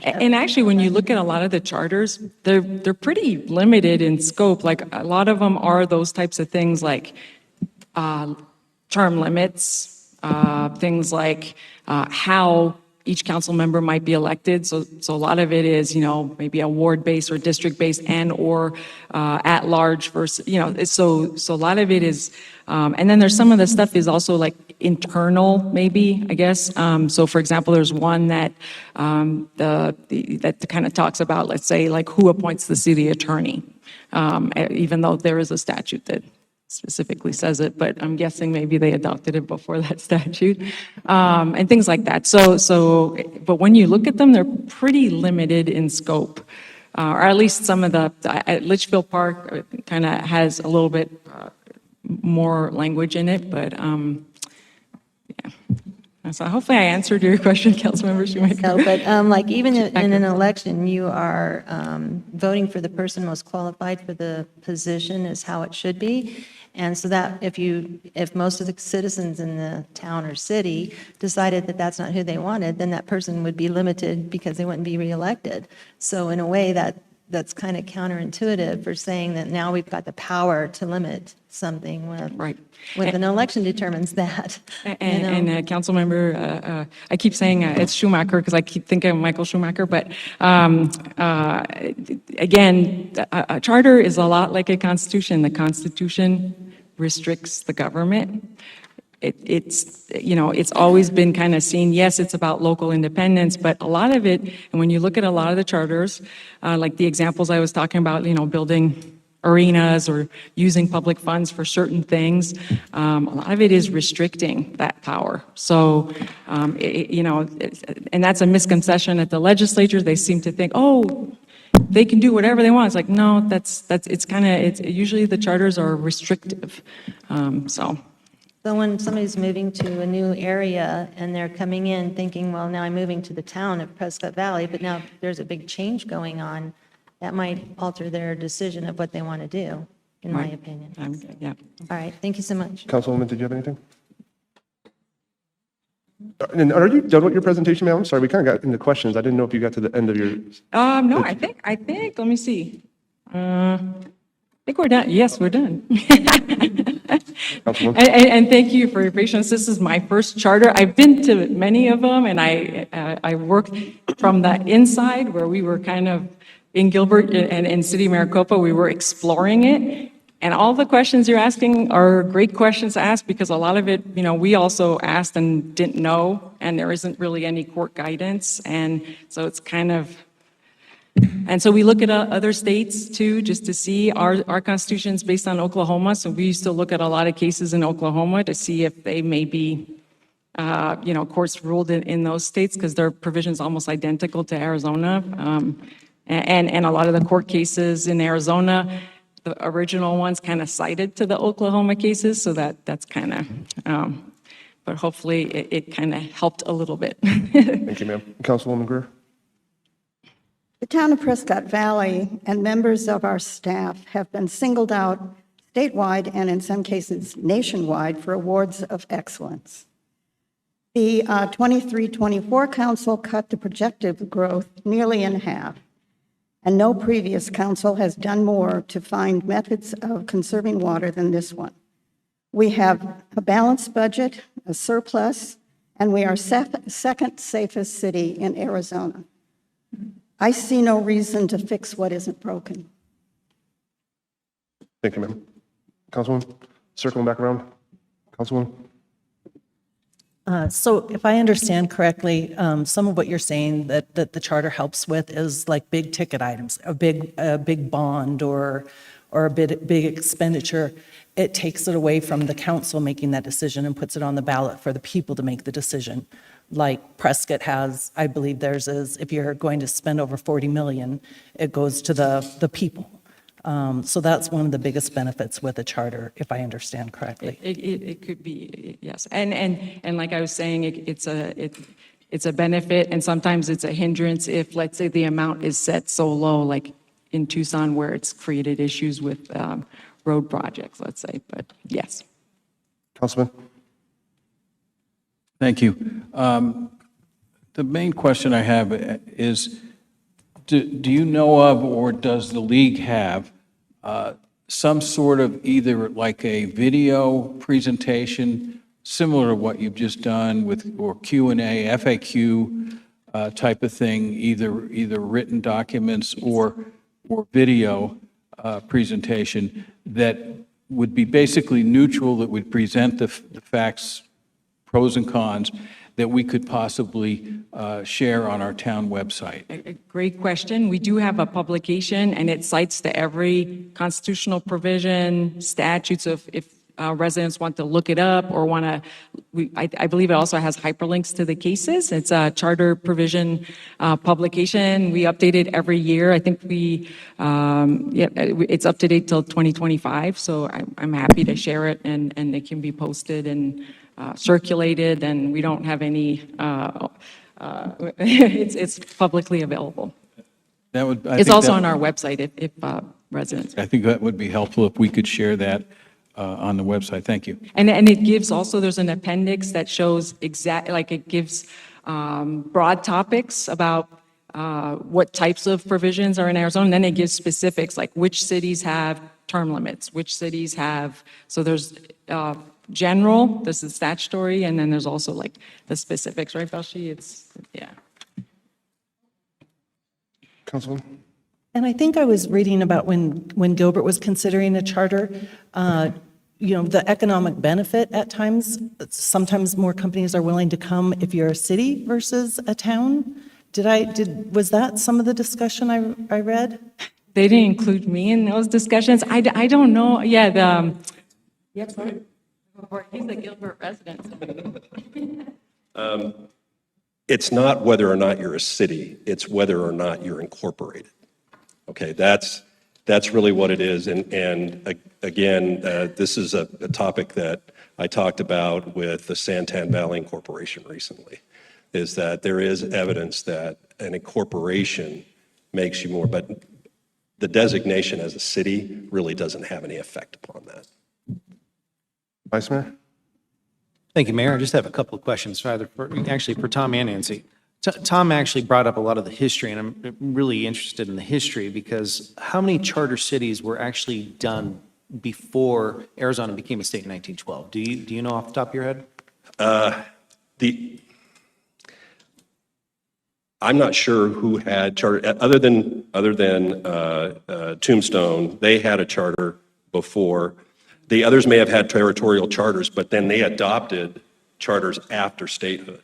Speaker 3: And actually, when you look at a lot of the charters, they're pretty limited in scope. Like, a lot of them are those types of things like term limits, things like how each council member might be elected. So a lot of it is, maybe a ward-based or district-based and/or at-large versus, so a lot of it is, and then there's some of the stuff is also like internal, maybe, I guess. So for example, there's one that that kind of talks about, let's say, like who appoints the city attorney, even though there is a statute that specifically says it, but I'm guessing maybe they adopted it before that statute, and things like that. But when you look at them, they're pretty limited in scope, or at least some of the, Litchfield Park kind of has a little bit more language in it, but yeah. So hopefully I answered your question, Councilmember Shoemaker.
Speaker 6: No, but like even in an election, you are voting for the person most qualified for the position is how it should be. And so that if most of the citizens in the town or city decided that that's not who they wanted, then that person would be limited because they wouldn't be reelected. So in a way that's kind of counterintuitive for saying that now we've got the power to limit something when an election determines that.
Speaker 3: And Councilmember, I keep saying it's Schumacher because I keep thinking of Michael Schumacher, but again, a charter is a lot like a constitution. The Constitution restricts the government. It's always been kind of seen, yes, it's about local independence, but a lot of it, and when you look at a lot of the charters, like the examples I was talking about, building arenas or using public funds for certain things, a lot of it is restricting that power. So, and that's a misconception at the legislature. They seem to think, oh, they can do whatever they want. It's like, no, it's usually the charters are restrictive. So
Speaker 6: when somebody's moving to a new area and they're coming in thinking, well, now I'm moving to the town of Prescott Valley, but now there's a big change going on, that might alter their decision of what they want to do, in my opinion.
Speaker 3: yeah.
Speaker 6: All right, thank you so much.
Speaker 1: Councilwoman, did you have anything? And are you done with your presentation, ma'am? I'm sorry, we kind of got into questions. I didn't know if you got to the end of your...
Speaker 3: No, I think, let me see. I think we're done. Yes, we're done.
Speaker 1: Councilwoman?
Speaker 3: And thank you for your patience. This is my first charter. I've been to many of them, and I worked from the inside where we were kind of in Gilbert and in City of Maricopa, we were exploring it. And all the questions you're asking are great questions to ask because a lot of it, we also asked and didn't know, and there isn't really any court guidance. And so it's kind of, and so we look at other states too, just to see our constitution's based on Oklahoma. So we used to look at a lot of cases in Oklahoma to see if they may be, courts ruled in those states because their provision's almost identical to Arizona. And a lot of the court cases in Arizona, the original ones kind of cited to the Oklahoma cases, so that's kind of, but hopefully it kind of helped a little bit.
Speaker 1: Thank you, ma'am. Councilwoman Greer?
Speaker 9: The town of Prescott Valley and members of our staff have been singled out statewide and in some cases nationwide for awards of excellence. The 23-24 council cut the projected growth nearly in half, and no previous council has done more to find methods of conserving water than this one. We have a balanced budget, a surplus, and we are second safest city in Arizona. I see no reason to fix what isn't broken.
Speaker 1: Thank you, ma'am. Councilwoman, circling back around. Councilwoman?
Speaker 5: So if I understand correctly, some of what you're saying that the charter helps with is like big ticket items, a big bond or a big expenditure. It takes it away from the council making that decision and puts it on the ballot for the people to make the decision. Like Prescott has, I believe theirs is, if you're going to spend over 40 million, it goes to the people. So that's one of the biggest benefits with a charter, if I understand correctly.
Speaker 3: It could be, yes. And like I was saying, it's a benefit, and sometimes it's a hindrance if, let's say, the amount is set so low, like in Tucson, where it's created issues with road projects, let's say. But yes.
Speaker 1: Councilman?
Speaker 10: Thank you. The main question I have is, do you know of, or does the league have, some sort of either like a video presentation, similar to what you've just done with, or Q&A, FAQ type of thing, either written documents or video presentation that would be basically neutral, that would present the facts, pros and cons, that we could possibly share on our town website?
Speaker 3: A great question. We do have a publication, and it cites to every constitutional provision, statutes, if residents want to look it up or want to, I believe it also has hyperlinks to the cases. It's a charter provision publication. We update it every year. I think it's up to date till 2025, so I'm happy to share it, and it can be posted and circulated, and we don't have any, it's publicly available.
Speaker 10: That would, I
Speaker 3: It's
Speaker 10: think
Speaker 3: also
Speaker 10: that-
Speaker 3: on our website if residents.
Speaker 10: I think that would be helpful if we could share that on the website. Thank you.
Speaker 3: And it gives also, there's an appendix that shows it gives broad topics about what types of provisions are in Arizona, and then it gives specifics, like which cities have term limits, which cities have, so there's general, this is statutory, and then there's also like the specifics, right, Belshi? Yeah.
Speaker 1: Councilman?
Speaker 5: And I think I was reading about when Gilbert was considering a charter, the economic benefit at times, sometimes more companies are willing to come if you're a city versus a town. Was that some of the discussion I read?
Speaker 3: They didn't include me in those discussions. I don't know. Yeah, yes, sorry. He's a Gilbert resident.
Speaker 4: It's not whether or not you're a city, it's whether or not you're incorporated. Okay, that's really what it is. And again, this is a topic that I talked about with the Santan Valley Corporation recently, is that there is evidence that an incorporation makes you more, but the designation as a city really doesn't have any effect upon that.
Speaker 1: Vice Mayor?
Speaker 11: Thank you, Mayor. I just have a couple of questions, actually for Tom and Nancy. Tom actually brought up a lot of the history, and I'm really interested in the history because how many charter cities were actually done before Arizona became a state in 1912? Do you know off the top of your head?
Speaker 4: I'm not sure who had charter, other than Tombstone, they had a charter before. The others may have had territorial charters, but then they adopted charters after statehood.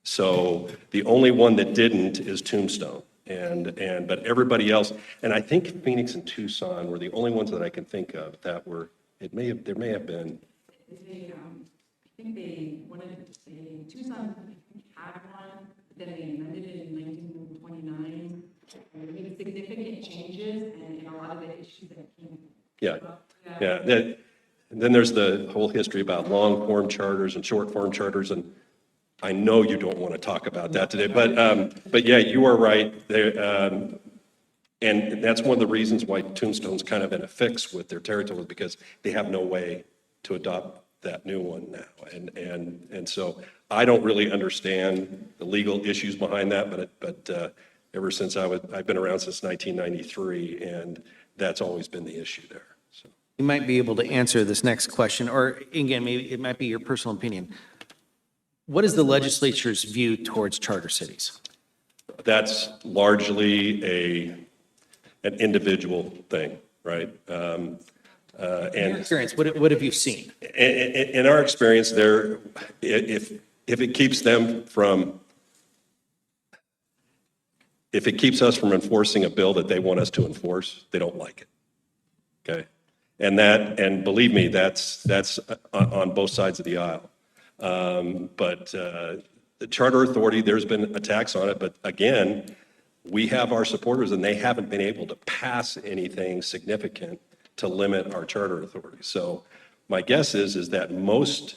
Speaker 4: So the only one that didn't is Tombstone, but everybody else, and I think Phoenix and Tucson were the only ones that I can think of that were. There may have been.
Speaker 3: I think they wanted to say Tucson had one, then they amended it in 1929. And it made significant changes, and a lot of the issues that came.
Speaker 4: Yeah. And then there's the whole history about long form charters and short form charters, and I know you don't want to talk about that today, but yeah, you are right. And that's one of the reasons why Tombstone's kind of in a fix with their territory, because they have no way to adopt that new one now. And so I don't really understand the legal issues behind that, but ever since I've been around since 1993, and that's always been the issue there. So.
Speaker 11: You might be able to answer this next question, or again, maybe it might be your personal opinion. What is the legislature's view towards charter cities?
Speaker 4: That's largely an individual thing, right?
Speaker 11: In your experience, what have you seen?
Speaker 4: In our experience, if it keeps us from enforcing a bill that they want us to enforce, they don't like it. Okay, and believe me, that's on both sides of the aisle. But the Charter Authority, there's been attacks on it, but again, we have our supporters, and they haven't been able to pass anything significant to limit our charter authority. So my guess is that most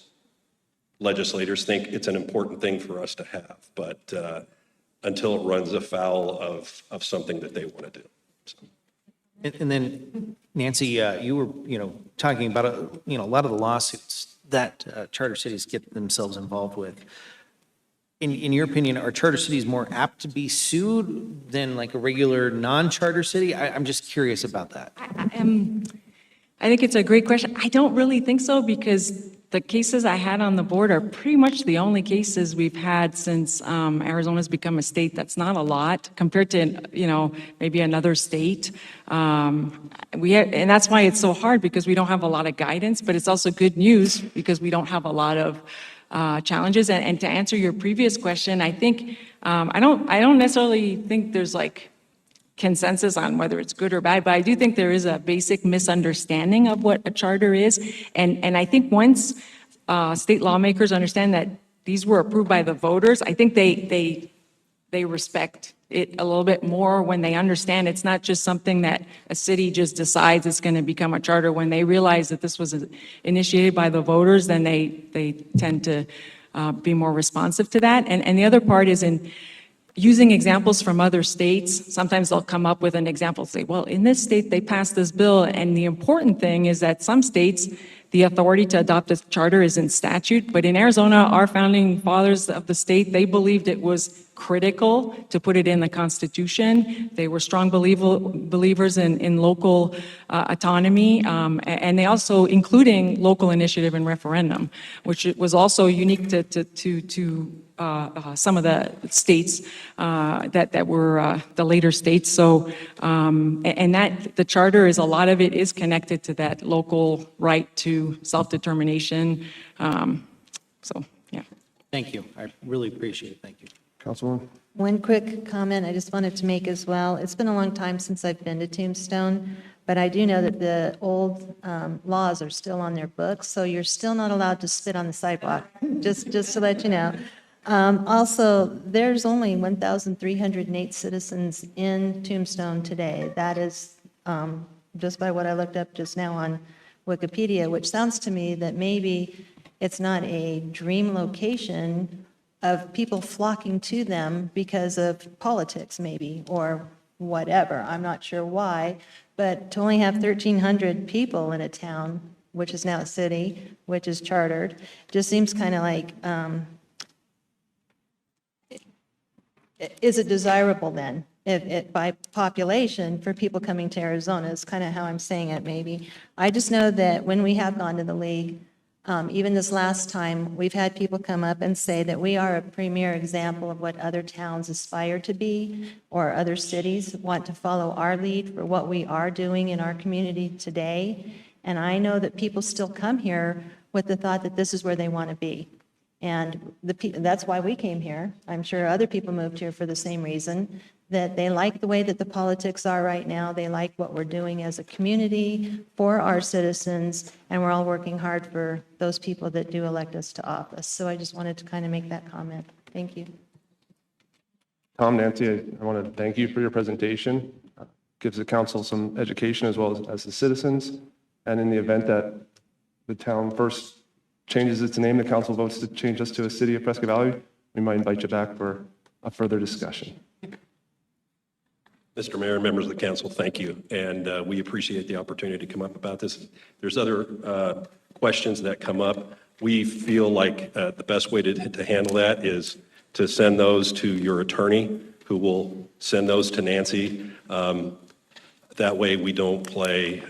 Speaker 4: legislators think it's an important thing for us to have, but until it runs afoul of something that they want to do. So.
Speaker 11: And then, Nancy, you were, talking about, a lot of the lawsuits that charter cities get themselves involved with. In your opinion, are charter cities more apt to be sued than like a regular non-charter city? I'm just curious about that.
Speaker 3: I think it's a great question. I don't really think so because the cases I had on the board are pretty much the only cases we've had since Arizona's become a state. That's not a lot compared to, maybe another state. And that's why it's so hard because we don't have a lot of guidance, but it's also good news because we don't have a lot of challenges. And to answer your previous question, I think, I don't necessarily think there's like consensus on whether it's good or bad, but I do think there is a basic misunderstanding of what a charter is. And I think once state lawmakers understand that these were approved by the voters, I think they respect it a little bit more when they understand it's not just something that a city just decides it's going to become a charter. When they realize that this was initiated by the voters, then they tend to be more responsive to that. And the other part is in using examples from other states. Sometimes they'll come up with an example, say, well, in this state, they passed this bill. And the important thing is that some states, the authority to adopt a charter is in statute. But in Arizona, our founding fathers of the state, they believed it was critical to put it in the Constitution. They were strong believers in local autonomy, and they also, including local initiative and referendum, which was also unique to some of the states that were the later states. So, and that the charter is, a lot of it is connected to that local right to self-determination. So, yeah.
Speaker 11: Thank you. I really appreciate it. Thank you.
Speaker 1: Councilwoman?
Speaker 6: One quick comment I just wanted to make as well. It's been a long time since I've been to Tombstone, but I do know that the old laws are still on their books, so you're still not allowed to spit on the sidewalk, just to let you know. Also, there's only 1,308 citizens in Tombstone today. That is just by what I looked up just now on Wikipedia, which sounds to me that maybe it's not a dream location of people flocking to them because of politics maybe, or whatever. I'm not sure why, but to only have 1,300 people in a town, which is now a city, which is chartered, just seems kind of like, is it desirable then, if by population, for people coming to Arizona, is kind of how I'm saying it maybe. I just know that when we have gone to the league, even this last time, we've had people come up and say that we are a premier example of what other towns aspire to be, or other cities want to follow our lead for what we are doing in our community today. And I know that people still come here with the thought that this is where they want to be. And that's why we came here. I'm sure other people moved here for the same reason, that they like the way that the politics are right now. They like what we're doing as a community for our citizens, and we're all working hard for those people that do elect us to office. So I just wanted to kind of make that comment. Thank you.
Speaker 1: Tom, Nancy, I want to thank you for your presentation. Gives the council some education as well as the citizens. And in the event that the town first changes its name, the council votes to change us to a city of Prescott Valley, we might invite you back for a further discussion.
Speaker 4: Mr. Mayor, members of the council, thank you. And we appreciate the opportunity to come up about this. There's other questions that come up. We feel like the best way to handle that is to send those to your attorney, who will send those to Nancy. That way we don't play,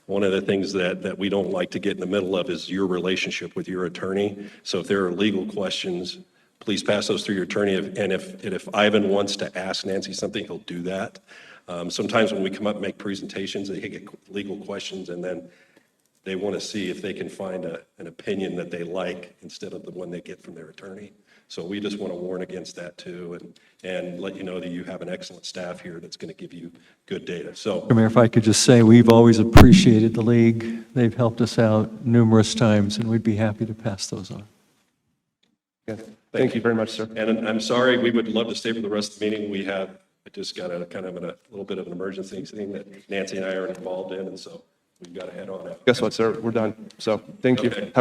Speaker 4: one of the things that we don't like to get in the middle of is your relationship with your attorney. So if there are legal questions, please pass those through your attorney. And if Ivan wants to ask Nancy something, he'll do that. Sometimes when we come up and make presentations, they get legal questions, and then they want to see if they can find an opinion that they like instead of the one they get from their attorney. So we just want to warn against that too, and let you know that you have an excellent staff here that's going to give you good data. So,
Speaker 7: Mayor, if I could just say, we've always appreciated the league. They've helped us out numerous times, and we'd be happy to pass those on.
Speaker 1: Yeah. Thank you very much, sir.
Speaker 4: and I'm sorry, we would love to stay for the rest of the meeting. I just got a kind of a little bit of an emergency thing that Nancy and I are involved in, and so we've got to head on out.
Speaker 1: Guess what, sir? We're done. So thank you.
Speaker 4: Okay.